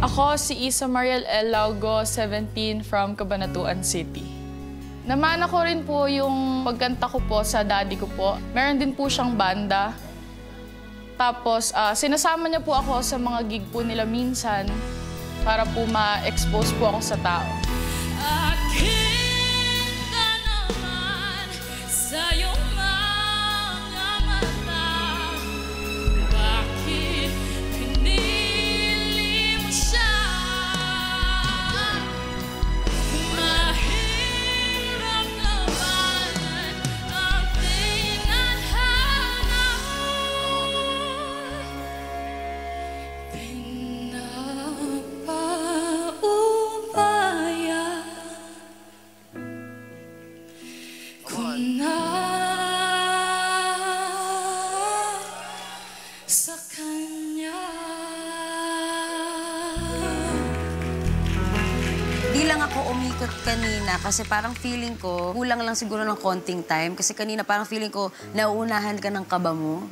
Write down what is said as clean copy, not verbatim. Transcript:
Ako si Isa Mariel L. Laugo, 17, from Cabanatuan City. Namana ko rin po yung pagkanta ko po sa daddy ko po. Meron din po siyang banda. Tapos, sinasama niya po ako sa mga gig po nila minsan para po ma-expose po ako sa tao. Sa kanya. Di lang ako umikot kanina kasi parang feeling ko, kulang lang siguro ng konting time. Kasi kanina parang feeling ko, nauunahan ka ng kaba mo.